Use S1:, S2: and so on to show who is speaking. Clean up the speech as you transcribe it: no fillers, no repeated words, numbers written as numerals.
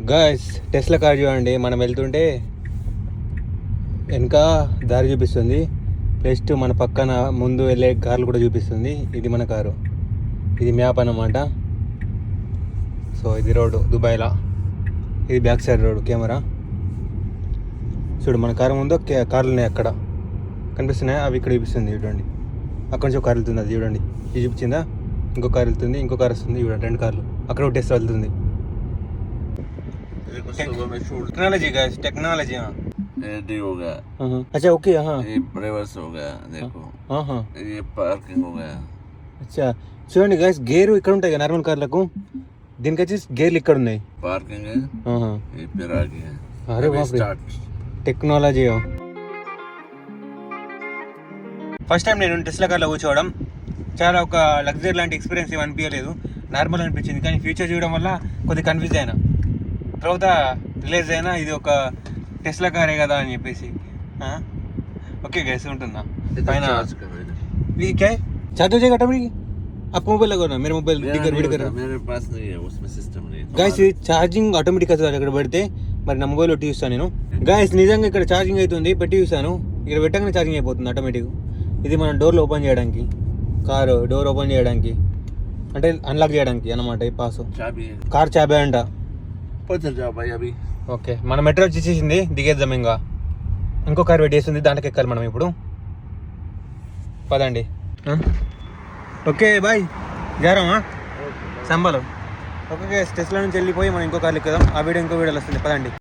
S1: Guys Tesla car చూడండి, మనం వెళ్తుంటే వెనక దారి చూపిస్తుంది, ప్లస్ మన పక్కన ముందు వెళ్ళే కార్లు కూడా చూపిస్తుంది. ఇది మన కారు, ఇది మ్యాప్ అన్నమాట. సో ఇది రోడ్డు దుబాయ్లో, ఇది బ్యాక్ సైడ్ రోడ్. కెమెరా చూడు, మన కారు ముందు కార్లు ఉన్నాయి, అక్కడ కనిపిస్తున్నాయి, అవి ఇక్కడ చూపిస్తుంది. చూడండి అక్కడ నుంచి ఒక కారు వెళ్తుంది, అది చూడండి, ఇది చూపించిందా. ఇంకో కారు వెళ్తుంది, ఇంకో కారు వస్తుంది, చూడండి రెండు కార్లు. అక్కడ ఒక టెస్లా వెళ్తుంది. Technology guys, technology. हाँ
S2: एडी हो गया.
S1: अच्छा ओके. हाँ
S2: ये रिवर्स हो गया, देखो.
S1: हाँ हाँ
S2: ये पार्किंग हो गया.
S1: अच्छा చూడండి గైస్, గేర్ ఇక్కడ ఉంటాయి కదా నార్మల్ కార్లకు, దీనికి వచ్చి గేర్లు ఇక్కడ ఉన్నాయి.
S2: पार्किंग है. ये फिर आ गया.
S1: अरे बाप रे, టెక్నాలజీ. ఫస్ట్ టైం నేను టెస్లా కార్లో కూర్చోవడం చాలా ఒక లగ్జరీ లాంటి ఎక్స్పీరియన్స్ ఏమి అనిపించలేదు, నార్మల్ అనిపించింది. కానీ ఫ్యూచర్ చూడడం వల్ల కొద్దిగా కన్ఫ్యూజ్ అయినా, తర్వాత రిలీజ్ అయినా ఇది ఒక టెస్లా కారే కదా అని చెప్పేసి. ఓకే గైస్, ఉంటుందా పైన चार्ज हो जाएगा ऑटोमेटिक? आपको मोबाइल लगा ना, मेरा मोबाइल रीड कर
S2: मेरे पास नहीं है, उसमें सिस्टम नहीं है.
S1: గాయస్ ఇది ఛార్జింగ్ ఆటోమేటిక్ అవుతుంది అక్కడ పెడితే. మరి నా మొబైల్ పెట్టి చూస్తాను నేను. గాయస్ నిజంగా ఇక్కడ ఛార్జింగ్ అవుతుంది, పెట్టి చూస్తాను, ఇక్కడ పెట్టగానే ఛార్జింగ్ అయిపోతుంది ఆటోమేటిక్. ఇది మనం డోర్లు ఓపెన్ చేయడానికి, కారు డోర్ ఓపెన్ చేయడానికి, అంటే అన్లాక్ చేయడానికి అన్నమాట. ఈ పాస్ కార్ చాబే అంట. ఓకే, మన మెట్రో వచ్చేసింది, దిగేద్దాం. ఇంకా ఇంకో కార్ వెయిట్ చేస్తుంది, దాంట్లోకి ఎక్కాలి మనం ఇప్పుడు. పదండి. ఓకే బాయ్, జారామా సంబాలో. ఓకే టెస్లా నుంచి వెళ్ళిపోయి మనం ఇంకో కార్లు ఎక్కుదాం. ఆ వీడియో ఇంకో వీడియోలో వస్తుంది, పదండి.